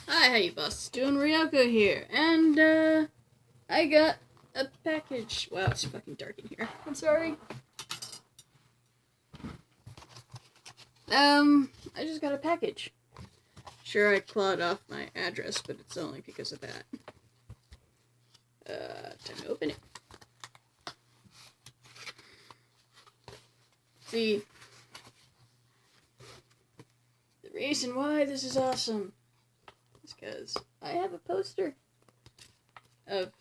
Hi, how you boss doing? Ryoko here, and I got a package. Wow, it's fucking dark in here. I'm sorry. I just got a package. Sure, I clawed off my address, but it's only because of that. Time to open it. See, the reason why this is awesome is because I have a poster of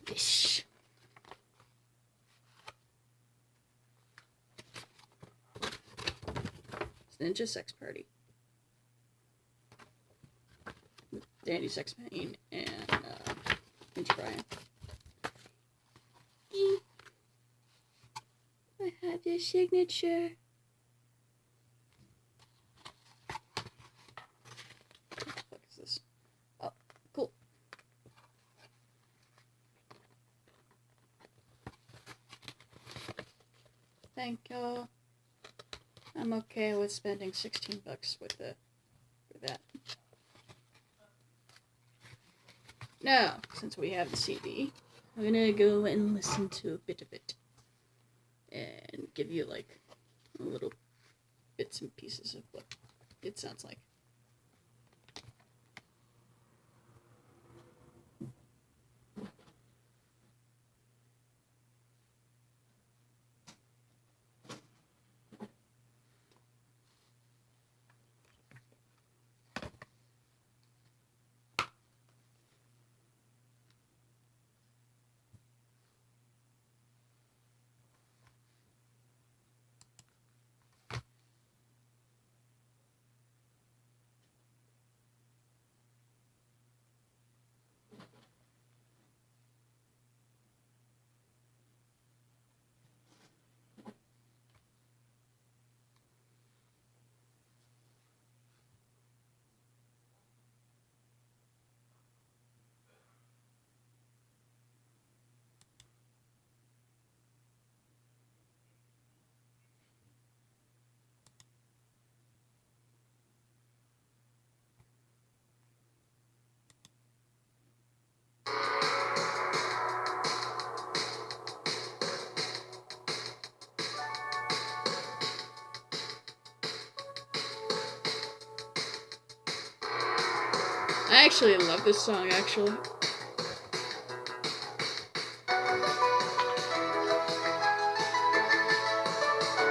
this. It's Ninja Sex Party. With Danny Sexpane and Minty Bryan. I have your signature. What the fuck is this? Oh, cool. Thank y'all. I'm okay with spending $16 for that. Now, since we have the CD, I'm gonna go and listen to a bit of it. And give you, like, little bits and pieces of what it sounds like. I actually love this song, actually.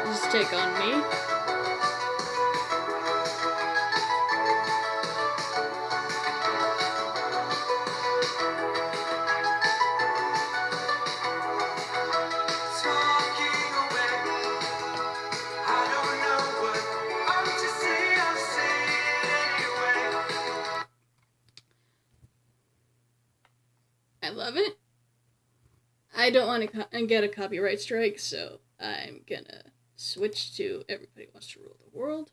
Just Take On Me. I love it. I don't want to get a copyright strike, so I'm gonna switch to Everybody Wants to Rule the World.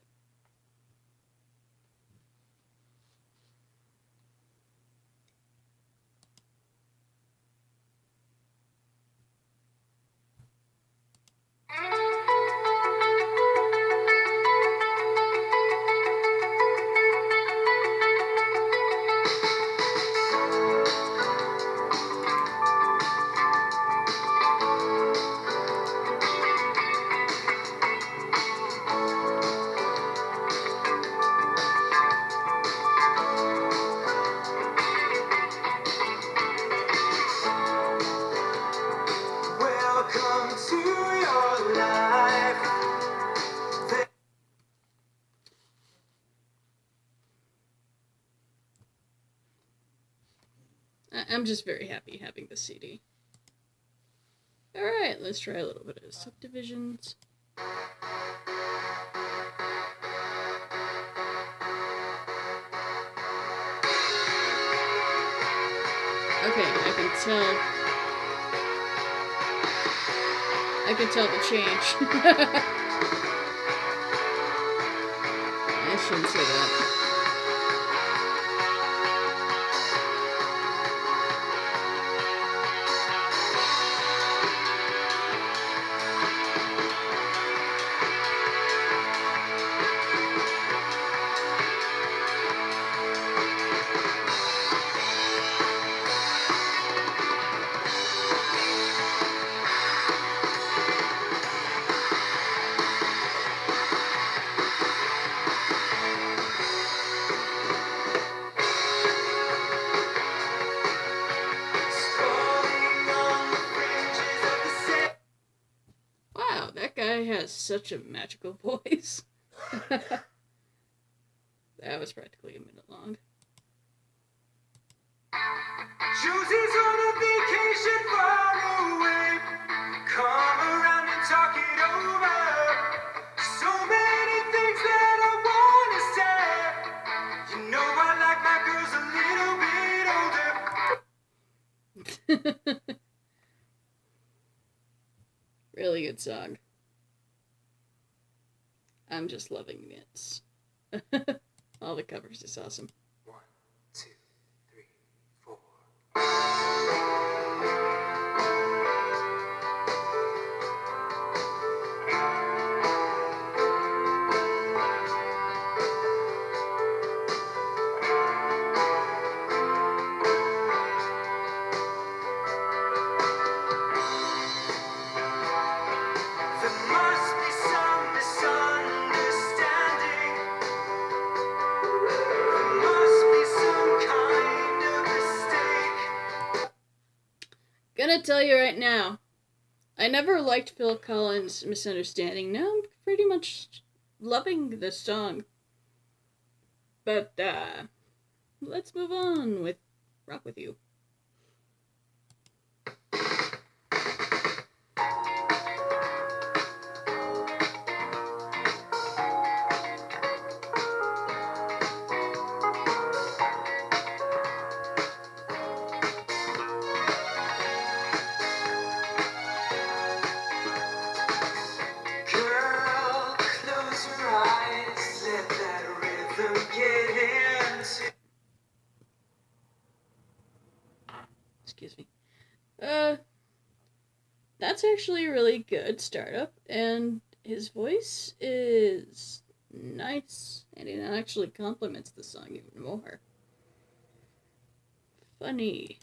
Welcome to your life. I'm just very happy having the CD. Alright, let's try a little bit of Subdivisions. Okay, I can tell the change. I shouldn't say that. such a magical voice. That was practically a minute long. Josie's on a vacation far away. Come around and talk it over. So many things that I wanna say. You know I like my girls a little bit older. Really good song. I'm just loving it. All the covers is awesome. 1, 2, 3, 4. There must be some misunderstanding. There must be some kind of mistake. Gonna tell you right now, I never liked Phil Collins' Misunderstanding. Now I'm pretty much loving this song. But, let's move on with Rock With You. Girl, close your eyes, let that rhythm get into. Excuse me. That's actually a really good startup, and his voice is nice, and it actually complements the song even more. Funny.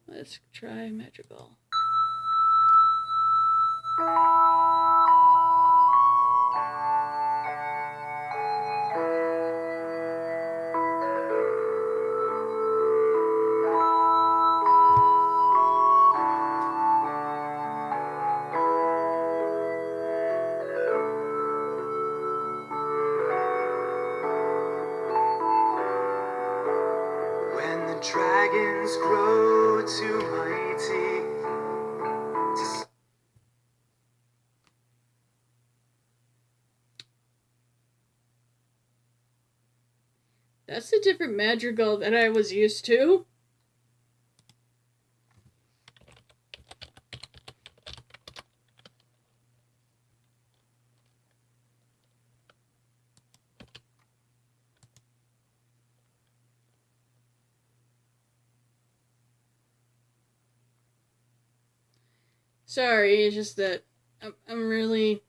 Let's try Madrigal. When the dragons grow too mighty to That's a different Madrigal than I was used to. Sorry, it's just that I'm really...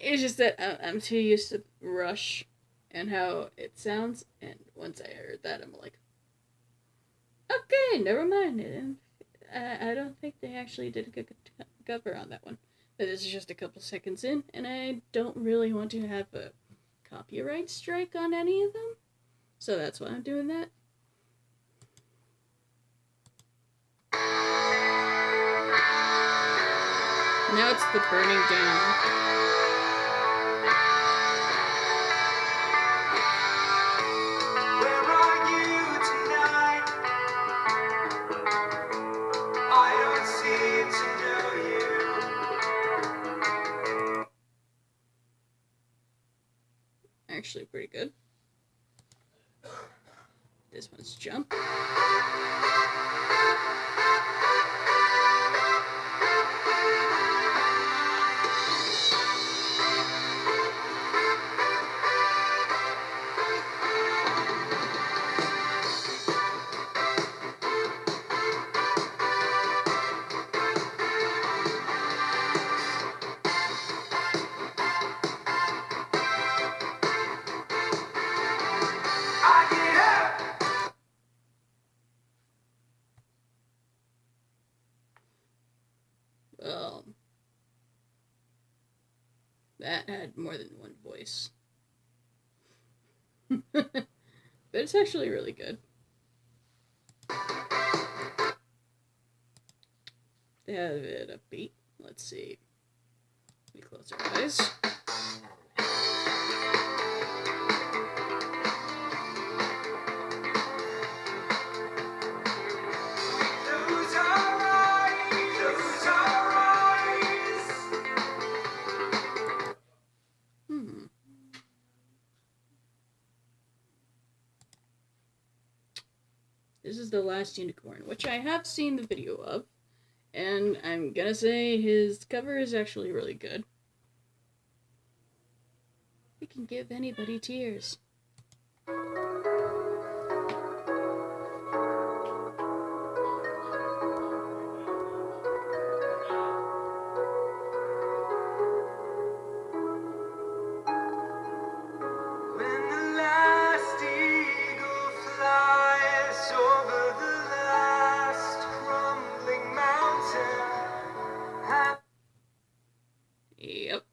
It's just that I'm too used to Rush and how it sounds, and once I heard that, I'm like, okay, never mind. And I don't think they actually did a good cover on that one. But this is just a couple seconds in, and I don't really want to have a copyright strike on any of them. So that's why I'm doing that. Now it's the burning down. Where are you tonight? I don't seem to know you. Actually pretty good. This one's Jump. I get up. Well, that had more than one voice. But it's actually really good. They have it upbeat. Let's see. We close our eyes. Close our eyes, close our eyes. This is The Last Unicorn, which I have seen the video of, and I'm gonna say his cover is actually really good. We can give anybody tears. When the last eagle flies over the last crumbling mountain, Yep.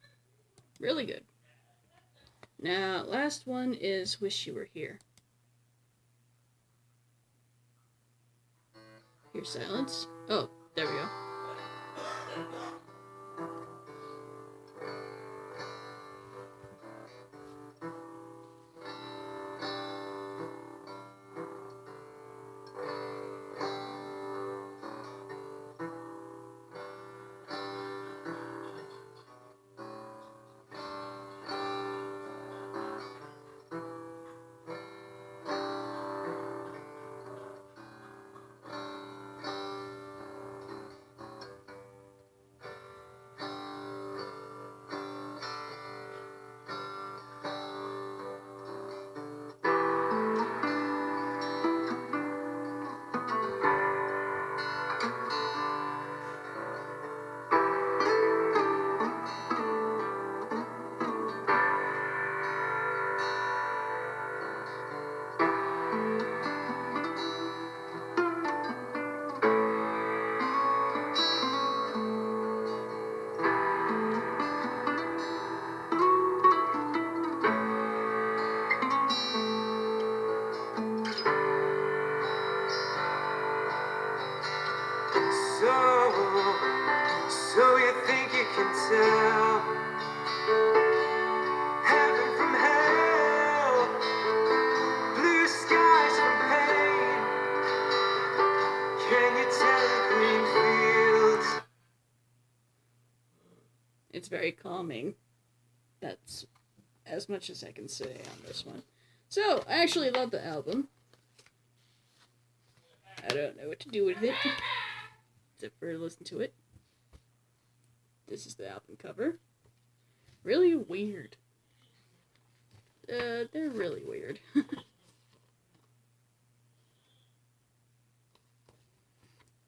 Really good. Now, last one is Wish You Were Here. Hear silence. Oh, there we go. So you think you can tell heaven from hell, blue skies from pain? Can you tell green fields? It's very calming. That's as much as I can say on this one. So, I actually love the album. I don't know what to do with it, except for listen to it. This is the album cover. Really weird. They're really weird.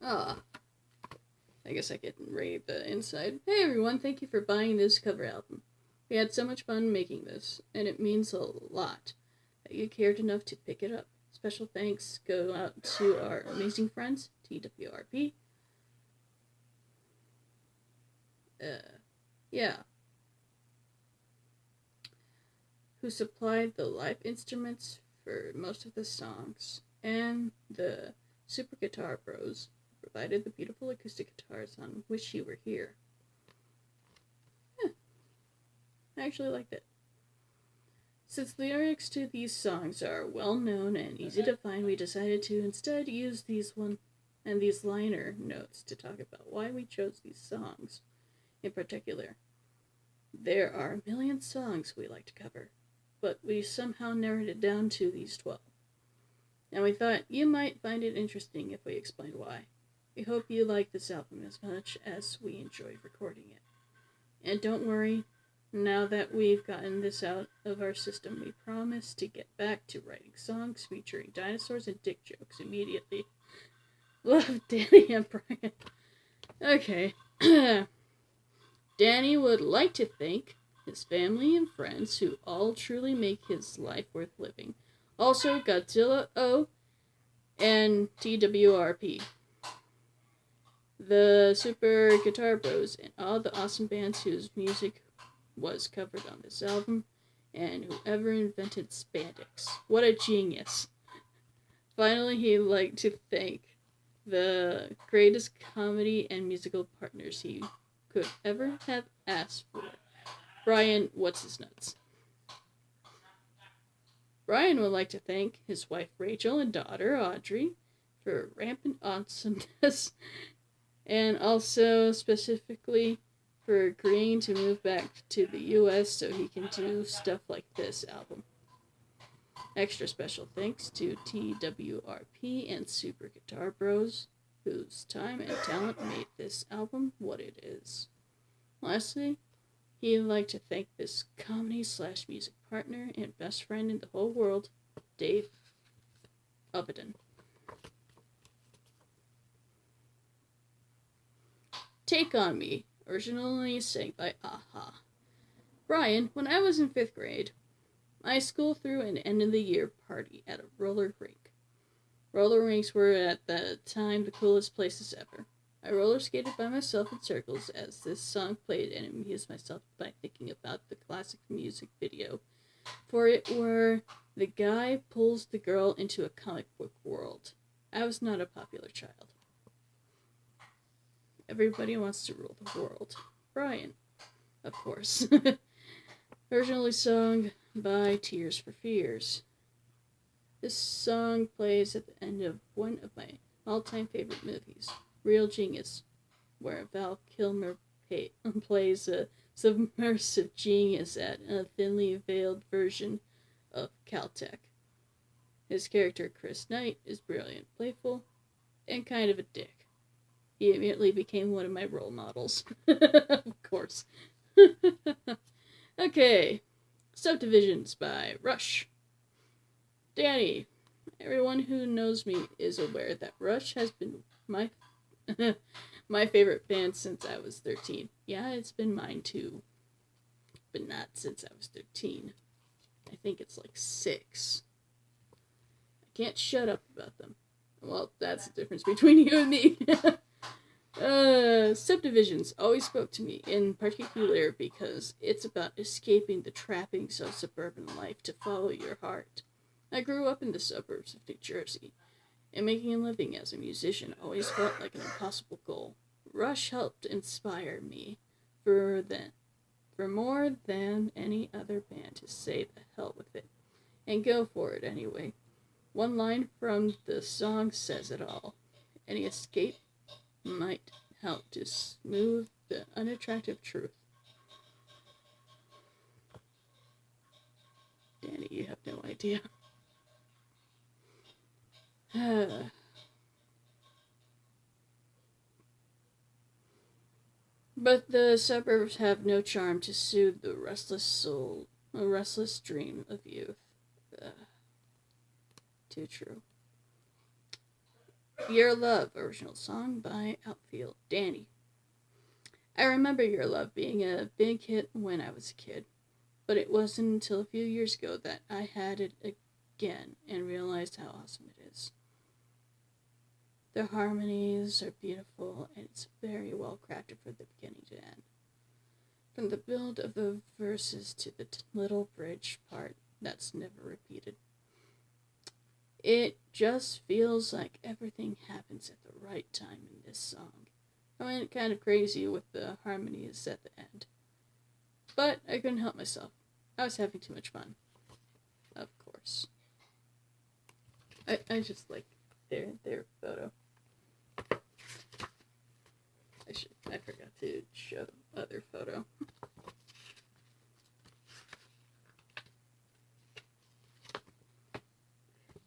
I guess I can read the inside. Hey everyone, thank you for buying this cover album. We had so much fun making this, and it means a lot that you cared enough to pick it up. Special thanks go out to our amazing friends, TWRP. Who supplied the live instruments for most of the songs, and the Super Guitar Bros provided the beautiful acoustic guitars on Wish You Were Here. I actually liked it. Since the lyrics to these songs are well known and easy to find, we decided to instead use these liner notes to talk about why we chose these songs in particular. There are a million songs we like to cover, but we somehow narrowed it down to these 12. And we thought you might find it interesting if we explained why. We hope you like this album as much as we enjoyed recording it. And don't worry, now that we've gotten this out of our system, we promise to get back to writing songs featuring dinosaurs and dick jokes immediately. Love, Danny and Brian. Okay. Danny would like to thank his family and friends who all truly make his life worth living. Also, Godzilla O and TWRP. The Super Guitar Bros and all the awesome bands whose music was covered on this album, and whoever invented spandex. What a genius. Finally, he'd like to thank the greatest comedy and musical partners he could ever have asked for. Brian, what's his nuts? Brian would like to thank his wife Rachel and daughter Audrey for rampant awesomeness, and also specifically for agreeing to move back to the US so he can do stuff like this album. Extra special thanks to TWRP and Super Guitar Bros, whose time and talent made this album what it is. Lastly, he'd like to thank this comedy/music partner and best friend in the whole world, Dave Avedon. Take on Me, originally sang by a-ha. Brian, when I was in 5th grade, my school threw an end-of-the-year party at a roller rink. Roller rinks were at the time the coolest places ever. I roller skated by myself in circles as this song played and amused myself by thinking about the classic music video for it where the guy pulls the girl into a comic book world. I was not a popular child. Everybody wants to rule the world. Brian, of course. Originally sung by Tears for Fears. This song plays at the end of one of my all-time favorite movies, Real Genius, where Val Kilmer plays a submersive genius at a thinly veiled version of Caltech. His character, Chris Knight, is brilliant, playful, and kind of a dick. He immediately became one of my role models. Of course. Okay, Subdivisions by Rush. Danny, everyone who knows me is aware that Rush has been my my favorite band since I was 13. Yeah, it's been mine too, but not since I was 13. I think it's like 6. I can't shut up about them. Well, that's the difference between you and me. Subdivisions always spoke to me, in particular because it's about escaping the trappings of suburban life to follow your heart. I grew up in the suburbs of New Jersey, and making a living as a musician always felt like an impossible goal. Rush helped inspire me for more than any other band to say the hell with it, and go for it anyway. One line from the song says it all. Any escape might help to smooth the unattractive truth. Danny, you have no idea. But the suburbs have no charm to soothe the restless soul, a restless dream of youth. Too true. Your Love, original song by Outfield. Danny. I remember Your Love being a big hit when I was a kid, but it wasn't until a few years ago that I had it again and realized how awesome it is. The harmonies are beautiful, and it's very well crafted from the beginning to end. From the build of the verses to the little bridge part that's never repeated. It just feels like everything happens at the right time in this song. I went kind of crazy with the harmonies at the end. But I couldn't help myself. I was having too much fun. Of course. I just like their photo. I forgot to show other photo.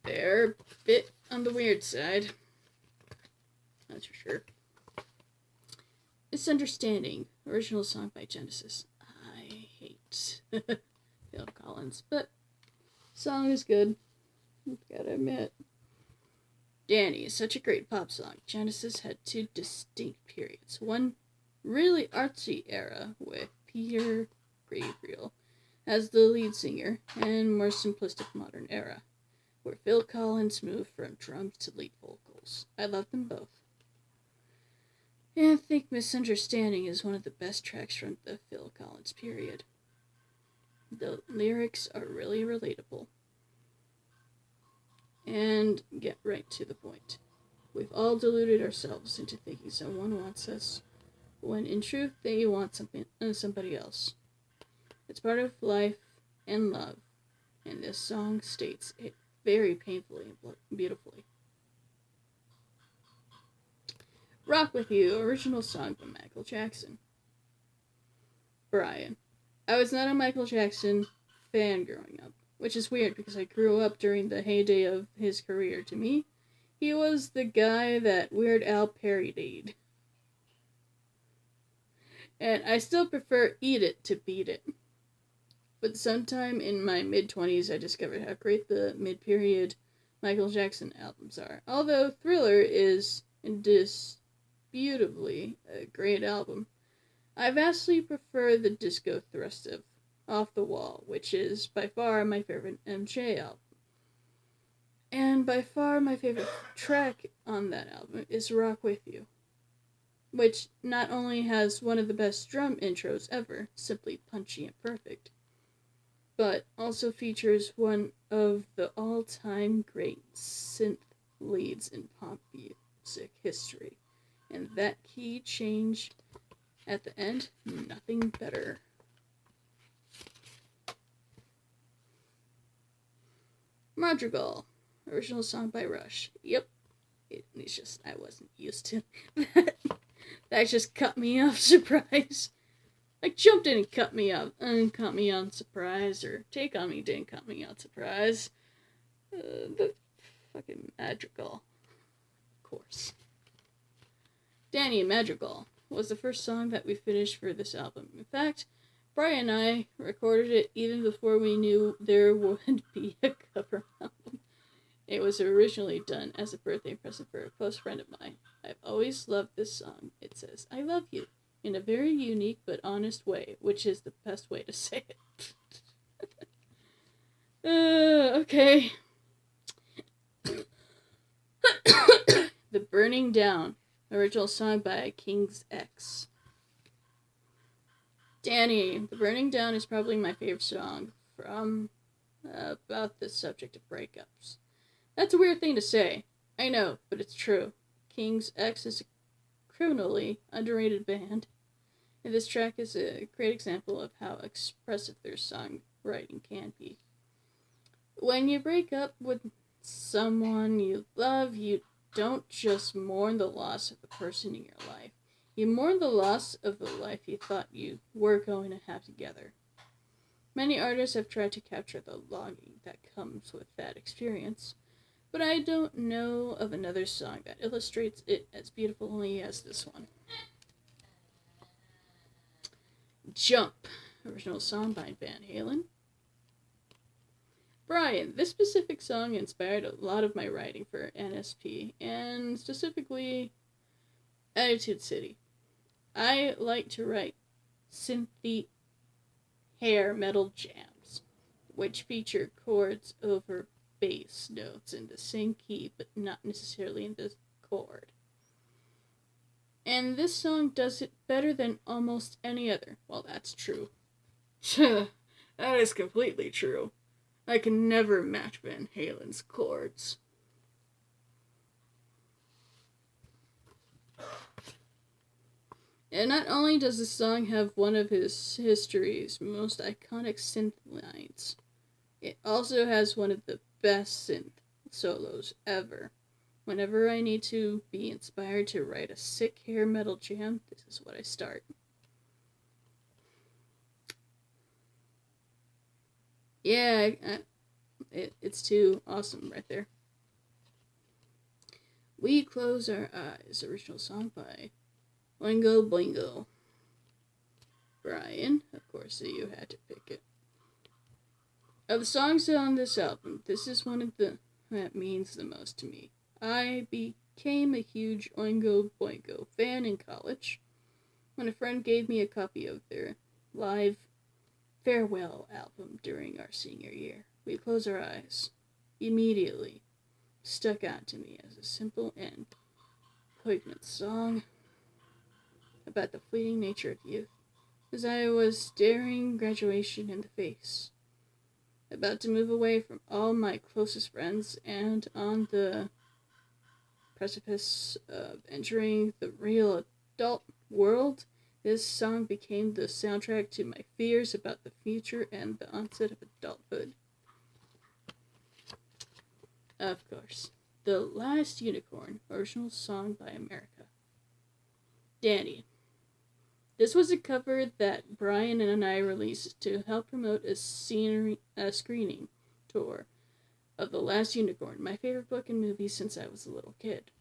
They're a bit on the weird side. That's for sure. Misunderstanding, original song by Genesis. I hate Phil Collins, but song is good. Gotta admit. Danny is such a great pop song. Genesis had 2 distinct periods. One really artsy era with Peter Gabriel as the lead singer, and more simplistic modern era, where Phil Collins moved from drums to lead vocals. I love them both. And I think Misunderstanding is one of the best tracks from the Phil Collins period. The lyrics are really relatable and get right to the point. We've all deluded ourselves into thinking someone wants us, when in truth they want somebody else. It's part of life and love, and this song states it very painfully and beautifully. Rock With You, original song by Michael Jackson. Brian. I was not a Michael Jackson fan growing up, which is weird because I grew up during the heyday of his career. To me, he was the guy that Weird Al parodied. And I still prefer Eat It to Beat It. But sometime in my mid-20s, I discovered how great the mid-period Michael Jackson albums are. Although Thriller is indisputably a great album, I vastly prefer the disco thrust of Off the Wall, which is by far my favorite MJ album. And by far my favorite track on that album is Rock With You, which not only has one of the best drum intros ever, simply punchy and perfect, but also features one of the all-time great synth leads in pop music history. And that key change at the end, nothing better. Madrigal, original song by Rush. Yep, it's just, I wasn't used to that. That just cut me off surprise. Like, Jump didn't cut me off, caught me on surprise, or Take On Me didn't cut me on surprise. The fucking Madrigal, of course. Danny Madrigal was the first song that we finished for this album. In fact, Brian and I recorded it even before we knew there would be a cover album. It was originally done as a birthday present for a close friend of mine. I've always loved this song. It says, I love you, in a very unique but honest way, which is the best way to say it. Okay. The Burning Down, original song by King's X. Danny, The Burning Down is probably my favorite song from about the subject of breakups. That's a weird thing to say. I know, but it's true. King's X is a criminally underrated band, and this track is a great example of how expressive their songwriting can be. When you break up with someone you love, you don't just mourn the loss of the person in your life. You mourn the loss of the life you thought you were going to have together. Many artists have tried to capture the longing that comes with that experience, but I don't know of another song that illustrates it as beautifully as this one. Jump, original song by Van Halen. Brian, this specific song inspired a lot of my writing for NSP, and specifically Attitude City. I like to write synthy hair metal jams, which feature chords over bass notes in the same key, but not necessarily in the chord. And this song does it better than almost any other. Well, that's true. That is completely true. I can never match Van Halen's chords. And not only does the song have one of his history's most iconic synth lines, it also has one of the best synth solos ever. Whenever I need to be inspired to write a sick hair metal jam, this is what I start. Yeah, it's too awesome right there. We Close Our Eyes, original song by Oingo Boingo. Brian, of course, you had to pick it. Of the songs on this album, this is one of the that means the most to me. I became a huge Oingo Boingo fan in college when a friend gave me a copy of their live farewell album during our senior year. We Close Our Eyes immediately stuck out to me as a simple and poignant song about the fleeting nature of youth as I was staring graduation in the face, about to move away from all my closest friends and on the precipice of entering the real adult world. This song became the soundtrack to my fears about the future and the onset of adulthood. Of course, The Last Unicorn, original song by America. Danny. This was a cover that Brian and I released to help promote a screening tour of The Last Unicorn, my favorite book and movie since I was a little kid.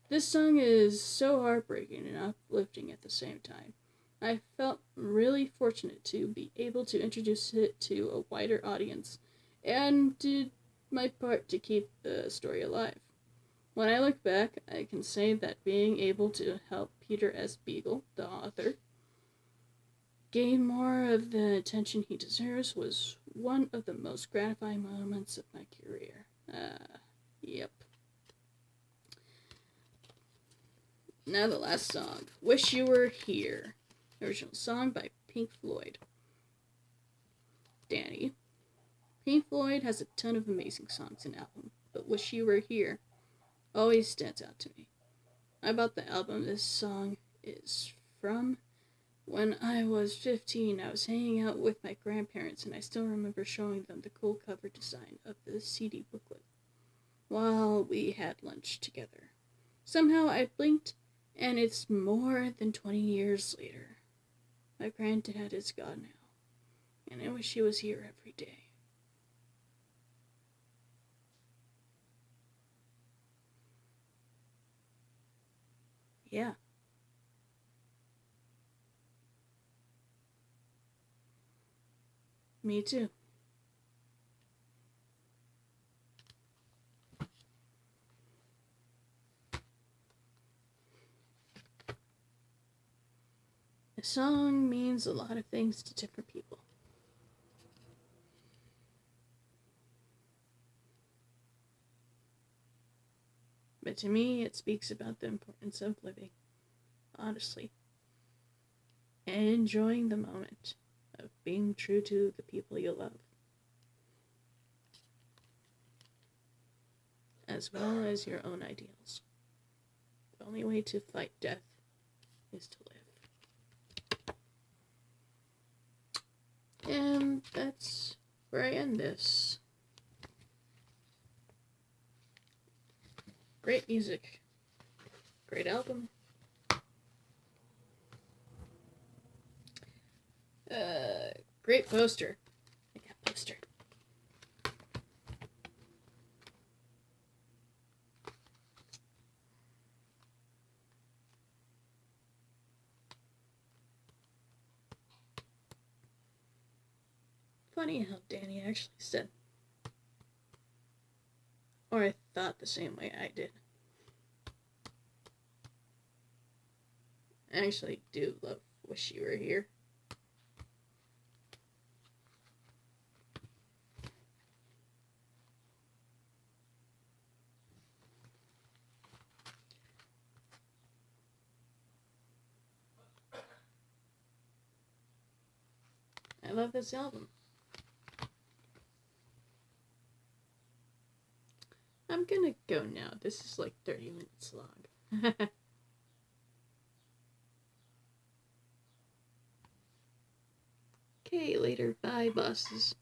This song is so heartbreaking and uplifting at the same time. I felt really fortunate to be able to introduce it to a wider audience and did my part to keep the story alive. When I look back, I can say that being able to help Peter S. Beagle, the author, gain more of the attention he deserves was one of the most gratifying moments of my career. Yep. Now the last song, Wish You Were Here, original song by Pink Floyd. Danny. Pink Floyd has a ton of amazing songs and albums, but Wish You Were Here always stands out to me. I bought the album this song is from when I was 15. I was hanging out with my grandparents, and I still remember showing them the cool cover design of the CD booklet while we had lunch together. Somehow I blinked, and it's more than 20 years later. My granddad is gone now, and I wish he was here every day. Yeah. Me too. A song means a lot of things to different people. But to me, it speaks about the importance of living, honestly, and enjoying the moment of being true to the people you love, as well as your own ideals. The only way to fight death is to live. And that's where I end this. Great music. Great album. Great poster. I got poster. Funny how Danny actually said, or I thought the same way I did. I actually do love Wish You Were Here. I love this album. I'm gonna go now. This is like 30 minutes long. Okay, later. Bye, bosses.